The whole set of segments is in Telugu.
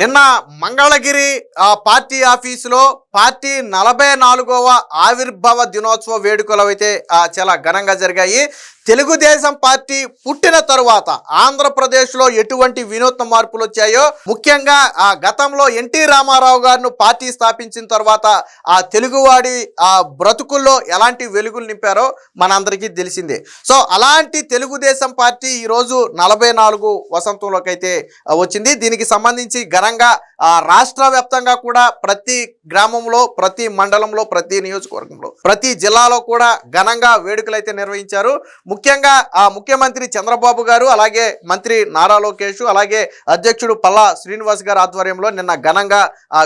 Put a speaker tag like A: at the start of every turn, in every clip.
A: నిన్న మంగళగిరి పార్టీ ఆఫీసులో పార్టీ 44వ ఆవిర్భావ దినోత్సవ వేడుకలు అయితే చాలా ఘనంగా జరిగాయి. తెలుగుదేశం పార్టీ పుట్టిన తరువాత ఆంధ్రప్రదేశ్లో ఎటువంటి వినూత్న మార్పులు వచ్చాయో, ముఖ్యంగా గతంలో ఎన్టీ రామారావు గారిని పార్టీ స్థాపించిన తర్వాత ఆ తెలుగువాడి బ్రతుకుల్లో ఎలాంటి వెలుగులు నింపారో మనందరికీ తెలిసిందే. సో అలాంటి తెలుగుదేశం పార్టీ ఈరోజు 44 వసంతంలోకి అయితే వచ్చింది. దీనికి సంబంధించి ఘనంగా రాష్ట్ర వ్యాప్తంగా కూడా ప్రతి గ్రామంలో, ప్రతి మండలంలో, ప్రతి నియోజకవర్గంలో, ప్రతి జిల్లాలో కూడా ఘనంగా వేడుకలు అయితే నిర్వహించారు. ముఖ్యంగా ముఖ్యమంత్రి చంద్రబాబు గారు, అలాగే మంత్రి నారా లోకేష్, అలాగే అధ్యక్షుడు పల్లా శ్రీనివాస్ గారి ఆధ్వర్యంలో నిన్న ఘనంగా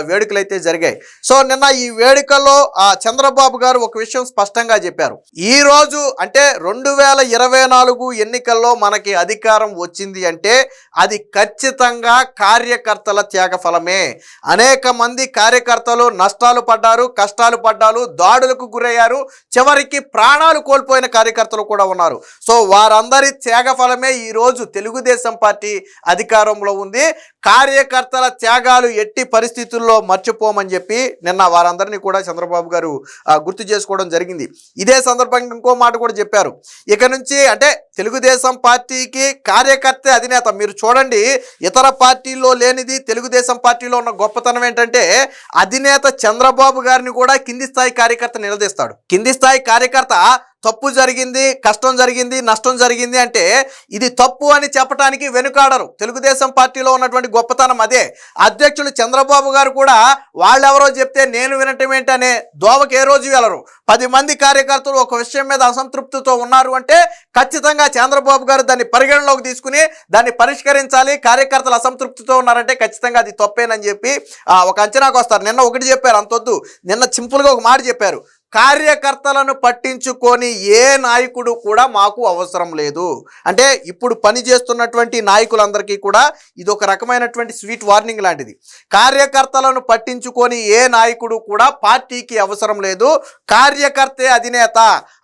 A: వేడుకలు అయితే జరిగాయి. సో నిన్న ఈ వేడుకల్లో చంద్రబాబు గారు ఒక విషయం స్పష్టంగా చెప్పారు. ఈ రోజు అంటే 2024 ఎన్నికల్లో మనకి అధికారం వచ్చింది అంటే అది ఖచ్చితంగా కార్యకర్తల త్యాగ ఫలమే. అనేక మంది కార్యకర్తలు నష్టాలు పడ్డారు, కష్టాలు పడ్డారు, దాడులకు గురయ్యారు, చివరికి ప్రాణాలు కోల్పోయిన కార్యకర్తలు కూడా ఉన్నారు. సో వారందరి త్యాగ ఫలమే ఈరోజు తెలుగుదేశం పార్టీ అధికారంలో ఉంది. కార్యకర్తల త్యాగాలు ఎట్టి పరిస్థితుల్లో మర్చిపోమని చెప్పి నిన్న వారందరినీ కూడా చంద్రబాబు గారు గుర్తు చేసుకోవడం జరిగింది. ఇదే సందర్భంగా ఇంకో మాట కూడా చెప్పారు. ఇక నుంచి అంటే తెలుగుదేశం పార్టీకి కార్యకర్త అధినేత. మీరు చూడండి, ఇతర పార్టీల్లో లేనిది తెలుగుదేశం పార్టీలో ఉన్న గొప్పతనం ఏంటంటే అధినేత చంద్రబాబు గారిని కూడా కింది స్థాయి కార్యకర్త నిలదీస్తాడు. కింది స్థాయి కార్యకర్త తప్పు జరిగింది, కష్టం జరిగింది, నష్టం జరిగింది అంటే ఇది తప్పు అని చెప్పడానికి వెనుకాడరు. తెలుగుదేశం పార్టీలో ఉన్నటువంటి గొప్పతనం అదే. అధ్యక్షులు చంద్రబాబు గారు కూడా వాళ్ళెవరో చెప్తే నేను వినటం ఏంటనే దోవకి ఏ రోజు వెళ్ళరు. 10 మంది కార్యకర్తలు ఒక విషయం మీద అసంతృప్తితో ఉన్నారు అంటే ఖచ్చితంగా చంద్రబాబు గారు దాన్ని పరిగణలోకి తీసుకుని దాన్ని పరిష్కరించాలి. కార్యకర్తలు అసంతృప్తితో ఉన్నారంటే ఖచ్చితంగా అది తప్పేనని చెప్పి ఒక అంచనాకు వస్తారు. నిన్న ఒకటి చెప్పారు, అంతొద్దు, నిన్న సింపుల్గా ఒక మాట చెప్పారు. కార్యకర్తలను పట్టించుకొని ఏ నాయకుడు కూడా మాకు అవసరం లేదు. అంటే ఇప్పుడు పనిచేస్తున్నటువంటి నాయకులందరికీ కూడా ఇది ఒక రకమైనటువంటి స్వీట్ వార్నింగ్ లాంటిది. కార్యకర్తలను పట్టించుకొని ఏ నాయకుడు కూడా పార్టీకి అవసరం లేదు. కార్యకర్తే అధినేత.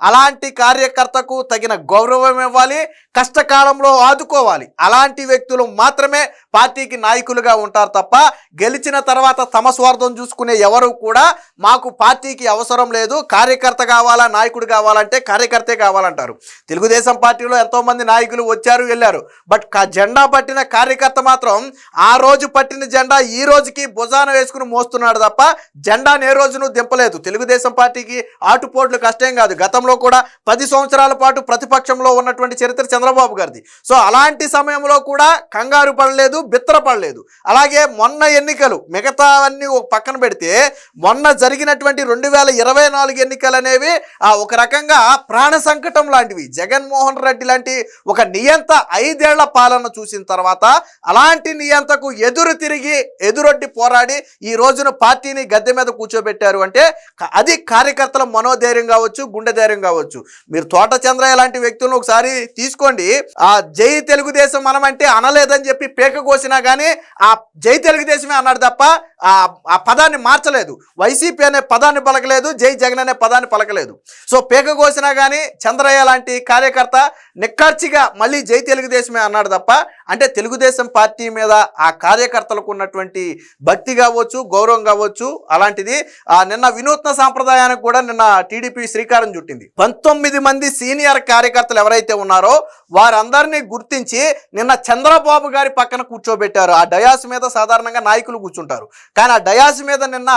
A: అలాంటి కార్యకర్తకు తగిన గౌరవం ఇవ్వాలి, కష్టకాలంలో ఆదుకోవాలి. అలాంటి వ్యక్తులు మాత్రమే పార్టీకి నాయకులుగా ఉంటారు తప్ప గెలిచిన తర్వాత తమ స్వార్థం చూసుకునే ఎవరు కూడా మాకు పార్టీకి అవసరం లేదు, కార్యకర్త కావాలా, నాయకుడు కావాలంటే కార్యకర్తే కావాలంటారు. తెలుగుదేశం పార్టీలో ఎంతోమంది నాయకులు వచ్చారు, వెళ్ళారు. బట్ జెండా పట్టిన కార్యకర్త మాత్రం ఆ రోజు పట్టిన జెండా ఈ రోజుకి భుజాన వేసుకుని మోస్తున్నాడు తప్ప జెండాను ఏ రోజును దింపలేదు. తెలుగుదేశం పార్టీకి ఆటుపోట్లు కష్టం కాదు. గతంలో కూడా 10 సంవత్సరాల పాటు ప్రతిపక్షంలో ఉన్నటువంటి చరిత్ర చంద్రబాబు గారిది. సో అలాంటి సమయంలో కూడా కంగారు పడలేదు, బిత్తరపడలేదు. అలాగే మొన్న ఎన్నికలు మిగతావన్నీ ఒక పక్కన పెడితే మొన్న జరిగినటువంటి 2024 ఎన్నికలు అనేవి ఒక రకంగా ప్రాణ సంకటం లాంటివి. జగన్మోహన్ రెడ్డి లాంటి ఒక నియంత 5 ఏళ్ల పాలన చూసిన తర్వాత అలాంటి నియంతకు ఎదురు తిరిగి ఎదురొడ్డి పోరాడి ఈ రోజున పార్టీని గద్దె మీద కూర్చోబెట్టారు అంటే అది కార్యకర్తల మనోధైర్యం కావచ్చు, గుండె ధైర్యం కావచ్చు. మీరు తోట చంద్రయ్య లాంటి వ్యక్తులను ఒకసారి తీసుకోండి. జై తెలుగుదేశం మనం అంటే అనలేదని చెప్పి పేక కోసినా కానీ ఆ జై తెలుగుదేశమే అన్నాడు తప్ప ఆ పదాన్ని మార్చలేదు. వైసీపీ అనే పదాన్ని పలకలేదు, జై జగన్ అనే పదాన్ని పలకలేదు. సో పేక కోసినా కానీ చంద్రయ్య లాంటి కార్యకర్త నిక్కర్చిగా మళ్ళీ జై తెలుగుదేశమే అన్నాడు తప్ప అంటే తెలుగుదేశం పార్టీ మీద ఆ కార్యకర్తలకు ఉన్నటువంటి భక్తి కావచ్చు, గౌరవం కావచ్చు అలాంటిది. నిన్న వినూత్న సాంప్రదాయానికి కూడా నిన్న టీడీపీ శ్రీకారం చుట్టింది. 19 మంది సీనియర్ కార్యకర్తలు ఎవరైతే ఉన్నారో వారందరినీ గుర్తించి నిన్న చంద్రబాబు గారి పక్కన కూర్చోబెట్టారు. ఆ డయాస్ మీద సాధారణంగా నాయకులు కూర్చుంటారు, కానీ ఆ డయాస్ మీద నిన్న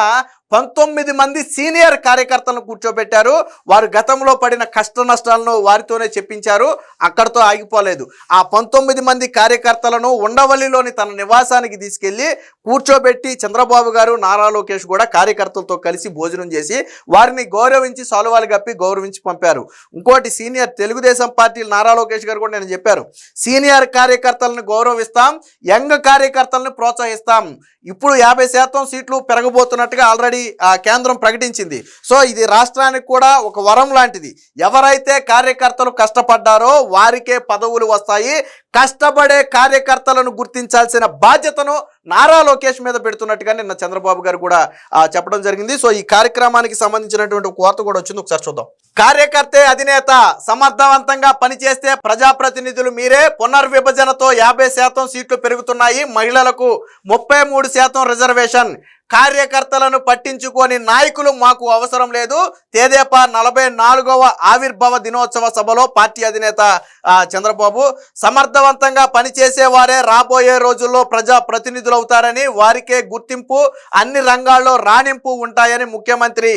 A: 19 మంది సీనియర్ కార్యకర్తలను కూర్చోబెట్టారు. వారు గతంలో పడిన కష్ట నష్టాలను వారితోనే చెప్పించారు. అక్కడితో ఆగిపోలేదు. ఆ 19 మంది కార్యకర్తలను ఉండవల్లిలోని తన నివాసానికి తీసుకెళ్లి కూర్చోబెట్టి చంద్రబాబు గారు, నారా లోకేష్ కూడా కార్యకర్తలతో కలిసి భోజనం చేసి వారిని గౌరవించి సాలువాలు కప్పి గౌరవించి పంపారు. ఇంకోటి సీనియర్ తెలుగుదేశం పార్టీ నారా లోకేష్ గారు కూడా నేను చెప్పారు, సీనియర్ కార్యకర్తలను గౌరవిస్తాం, యంగ్ కార్యకర్తలను ప్రోత్సహిస్తాం. ఇప్పుడు 50% సీట్లు పెరగబోతున్నట్టుగా ఆల్రెడీ ఆల్రెడీ కేంద్రం ప్రకటించింది. సో ఇది రాష్ట్రానికి కూడా ఒక వరం లాంటిది. ఎవరైతే కార్యకర్తలు కష్టపడ్డారో వారికే పదవులు వస్తాయి. కష్టపడే కార్యకర్తలను గుర్తించాల్సిన బాధ్యతను నారా లోకేష్ మీద పెడుతున్నట్టుగా నిన్న చంద్రబాబు గారు కూడా చెప్పడం జరిగింది. సో ఈ కార్యక్రమానికి సంబంధించినటువంటి ఒక వార్త కూడా వచ్చింది, ఒకసారి చూద్దాం. కార్యకర్తే అధినేత, సమర్థవంతంగా పనిచేస్తే ప్రజాప్రతినిధులు మీరే, పునర్విభజనతో 50% సీట్లు పెరుగుతున్నాయి, మహిళలకు 33% రిజర్వేషన్, కార్యకర్తలను పట్టించుకొని నాయకులు మాకు అవసరం లేదు, తెదేపా 44వ ఆవిర్భావ దినోత్సవ సభలో పార్టీ అధినేత చంద్రబాబు. సమర్థవంతంగా పనిచేసే వారే రాబోయే రోజుల్లో ప్రజా ప్రతినిధులు అవుతారని, వారికే గుర్తింపు, అన్ని రంగాల్లో రాణింపు ఉంటాయని ముఖ్యమంత్రి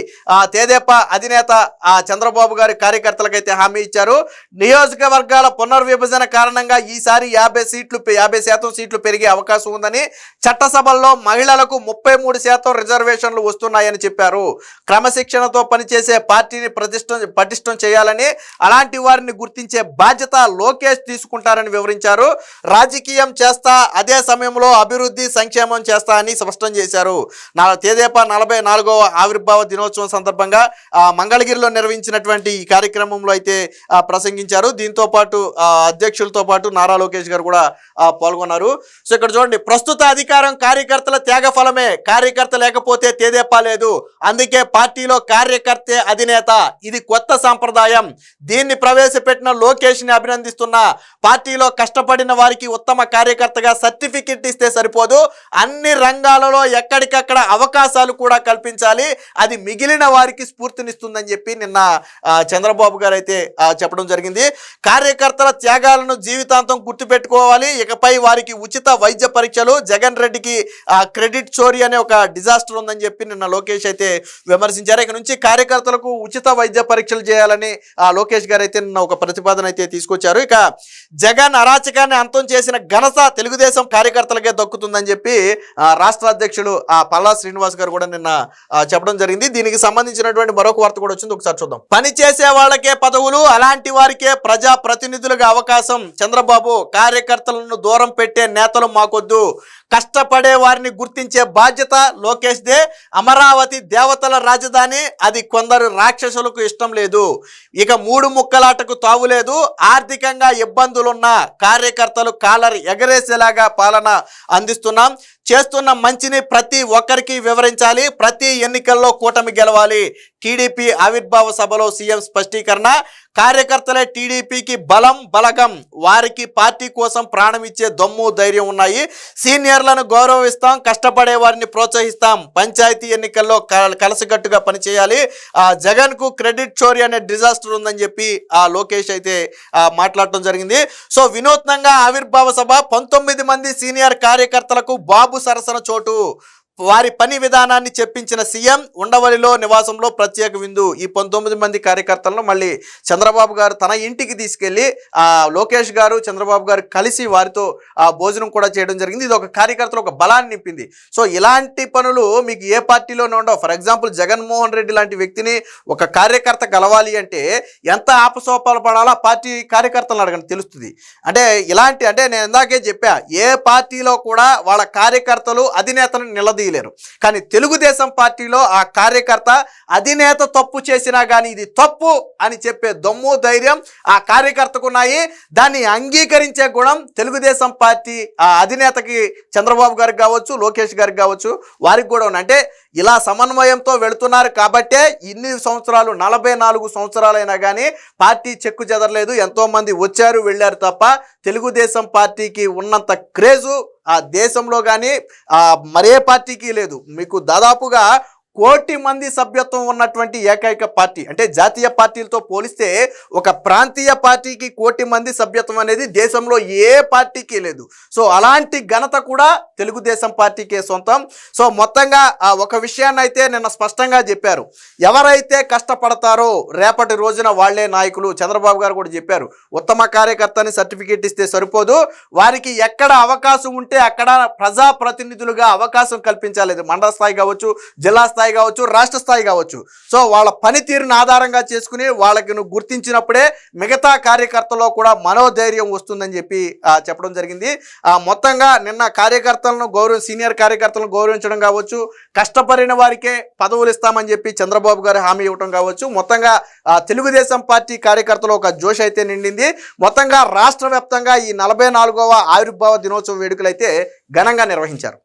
A: తెదేపా అధినేత చంద్రబాబు గారి కార్యకర్తలకైతే హామీ ఇచ్చారు. నియోజకవర్గాల పునర్విభజన కారణంగా ఈసారి 50% సీట్లు పెరిగే అవకాశం ఉందని, చట్టసభల్లో మహిళలకు 33% రిజర్వేషన్లు వస్తున్నాయని చెప్పారు. క్రమశిక్షణతో పనిచేసే పార్టీని పటిష్టం చేయాలని, అలాంటి వారిని గుర్తించే బాధ్యత లోకేష్ తీసుకుంటారని వివరించారు. రాజకీయం చేస్తా, అదే సమయంలో అభివృద్ధి సంక్షేమం చేస్తా అని స్పష్టం చేశారు. తెదేపా 44వ ఆవిర్భావ దినోత్సవం సందర్భంగా మంగళగిరిలో నిర్వహించినటువంటి ఈ కార్యక్రమంలో అయితే ప్రసంగించారు. దీంతో పాటు అధ్యక్షులతో పాటు నారా లోకేష్ గారు కూడా పాల్గొన్నారు. సో ఇక్కడ చూడండి, ప్రస్తుత అధికారం కార్యకర్తల త్యాగ ఫలమే, కార్యకర్త లేకపోతే తెదేపా లేదు, అందుకే పార్టీలో కార్యకర్తే అధినేత, ఇది కొత్త సాంప్రదాయం, దీన్ని ప్రవేశపెట్టిన లోకేష్ ని అభినందిస్తున్నా. పార్టీలో కష్టపడిన వారికి ఉత్తమ కార్యకర్తగా సర్టిఫికెట్ ఇస్తే సరిపోదు, అన్ని రంగాలలో ఎక్కడికక్కడ అవకాశాలు కూడా కల్పించాలి, అది మిగిలిన వారికి స్ఫూర్తినిస్తుందని చెప్పి నిన్న చంద్రబాబు గారు అయితే చెప్పడం జరిగింది. కార్యకర్తల త్యాగాలను జీవితాంతం గుర్తుపెట్టుకోవాలి, ఇకపై వారికి ఉచిత వైద్య పరీక్షలు, జగన్ రెడ్డికి క్రెడిట్ చోరీ అనే ఒక డిజాస్టర్ ఉందని చెప్పి నిన్న లోకేష్ అయితే విమర్శించారు. ఇక నుంచి కార్యకర్తలకు ఉచిత వైద్య పరీక్షలు చేయాలని లోకేష్ గారు అయితే నిన్న ఒక ప్రతిపాదన అయితే తీసుకొచ్చారు. ఇక జగన్ అరాచకాన్ని అంతం చేసిన ఘనత తెలుగుదేశం కార్యకర్తలకే దక్కుతుందని చెప్పి రాష్ట్ర అధ్యక్షుడు పల్లా శ్రీనివాస్ గారు కూడా నిన్న చెప్పడం జరిగింది. దీనికి సంబంధించినటువంటి మరొక వార్త కూడా వచ్చింది, ఒకసారి చూద్దాం. పని చేసే వాళ్ళకే పదవులు, అలాంటి వారికే ప్రజా ప్రతినిధులుగా అవకాశం, చంద్రబాబు. కార్యకర్తలను దూరం పెట్టే నేతలు మాకొద్దు, కష్టపడే వారిని గుర్తించే బాధ్యత లోకేష్ దే. అమరావతి దేవతల రాజధాని, అది కొందరు రాక్షసులకు ఇష్టం లేదు, ఇక 3 ముక్కలాటకు తావులేదు, ఆర్థికంగా ఇబ్బందులున్న కార్యకర్తలు కాలర్ ఎగరేసేలాగా పాలన అందిస్తున్నాం, చేస్తున్న మంచిని ప్రతి ఒక్కరికి వివరించాలి, ప్రతి ఎన్నికల్లో కూటమి గెలవాలి. టీడీపీ ఆవిర్భావ సభలో సీఎం స్పష్టీకరణ, కార్యకర్తలే టీడీపీకి బలం బలగం, వారికి పార్టీ కోసం ప్రాణం ఇచ్చే దమ్ము ధైర్యం ఉన్నాయి, సీనియర్లను గౌరవిస్తాం, కష్టపడే వారిని ప్రోత్సహిస్తాం, పంచాయతీ ఎన్నికల్లో కలసికట్టుగా పనిచేయాలి, జగన్ కు క్రెడిట్ చోరీ అనే డిజాస్టర్ ఉందని చెప్పి లోకేష్ అయితే మాట్లాడటం జరిగింది. సో వినూత్నంగా ఆవిర్భావ సభ, 19 మంది సీనియర్ కార్యకర్తలకు బాబు సరసన చోటు, వారి పని విధానాన్ని చెప్పించిన సీఎం, ఉండవల్లిలో నివాసంలో ప్రత్యేక విందు. ఈ 19 మంది కార్యకర్తలను మళ్ళీ చంద్రబాబు గారు తన ఇంటికి తీసుకెళ్లి లోకేష్ గారు చంద్రబాబు గారు కలిసి వారితో భోజనం కూడా చేయడం జరిగింది. ఇది ఒక కార్యకర్తలు ఒక బలాన్ని నింపింది. సో ఇలాంటి పనులు మీకు ఏ పార్టీలోనే ఉండవు. ఫర్ ఎగ్జాంపుల్ జగన్మోహన్ రెడ్డి లాంటి వ్యక్తిని ఒక కార్యకర్త కలవాలి అంటే ఎంత ఆపసోపాలు పడాలో పార్టీ కార్యకర్తలను అడగండి, తెలుస్తుంది. అంటే ఇలాంటి, అంటే నేను ఇందాకే చెప్పా, ఏ పార్టీలో కూడా వాళ్ళ కార్యకర్తలు అధినేతను నిలదీ లేరు. కానీ తెలుగుదేశం పార్టీలో ఆ కార్యకర్త అధినేత తప్పు చేసినా కానీ ఇది తప్పు అని చెప్పే దమ్ము ధైర్యం ఆ కార్యకర్తకు ఉన్నాయి. దాన్ని అంగీకరించే గుణం తెలుగుదేశం పార్టీ అధినేతకి చంద్రబాబు గారికి కావచ్చు, లోకేష్ గారికి కావచ్చు, వారికి కూడా ఉన్నాయి. అంటే ఇలా సమన్వయంతో వెళుతున్నారు కాబట్టే ఇన్ని సంవత్సరాలు 44 సంవత్సరాలైనా కానీ పార్టీ చెక్కు చెదరలేదు. ఎంతోమంది వచ్చారు వెళ్ళారు తప్ప తెలుగుదేశం పార్టీకి ఉన్నంత క్రేజు ఆ దేశంలో కానీ మరే పార్టీకి లేదు. మీకు దాదాపుగా 1 కోటి మంది సభ్యత్వం ఉన్నటువంటి ఏకైక పార్టీ. అంటే జాతీయ పార్టీలతో పోలిస్తే ఒక ప్రాంతీయ పార్టీకి 1 కోటి మంది సభ్యత్వం అనేది దేశంలో ఏ పార్టీకి లేదు. సో అలాంటి ఘనత కూడా తెలుగుదేశం పార్టీకే సొంతం. సో మొత్తంగా ఒక విషయాన్ని అయితే నిన్న స్పష్టంగా చెప్పారు, ఎవరైతే కష్టపడతారో రేపటి రోజున వాళ్లే నాయకులు. చంద్రబాబు గారు కూడా చెప్పారు, ఉత్తమ కార్యకర్తని సర్టిఫికేట్ ఇస్తే సరిపోదు, వారికి ఎక్కడ అవకాశం ఉంటే అక్కడ ప్రజాప్రతినిధులుగా అవకాశం కల్పించాలి. మండల స్థాయి కావచ్చు, జిల్లా స్థాయి స్థాయి కావచ్చు, రాష్ట్ర స్థాయి కావచ్చు. సో వాళ్ళ పనితీరుని ఆధారంగా చేసుకుని వాళ్ళకి నువ్వు గుర్తించినప్పుడే మిగతా కార్యకర్తల్లో కూడా మనోధైర్యం వస్తుందని చెప్పి చెప్పడం జరిగింది. మొత్తంగా నిన్న కార్యకర్తలను సీనియర్ కార్యకర్తలను గౌరవించడం కావచ్చు, కష్టపడిన వారికే పదవులు ఇస్తామని చెప్పి చంద్రబాబు గారు హామీ ఇవ్వడం కావచ్చు, మొత్తంగా తెలుగుదేశం పార్టీ కార్యకర్తలు ఒక జోష్ అయితే నిండింది. మొత్తంగా రాష్ట్ర వ్యాప్తంగా ఈ 44వ ఆవిర్భావ దినోత్సవ వేడుకలు అయితే ఘనంగా నిర్వహించారు.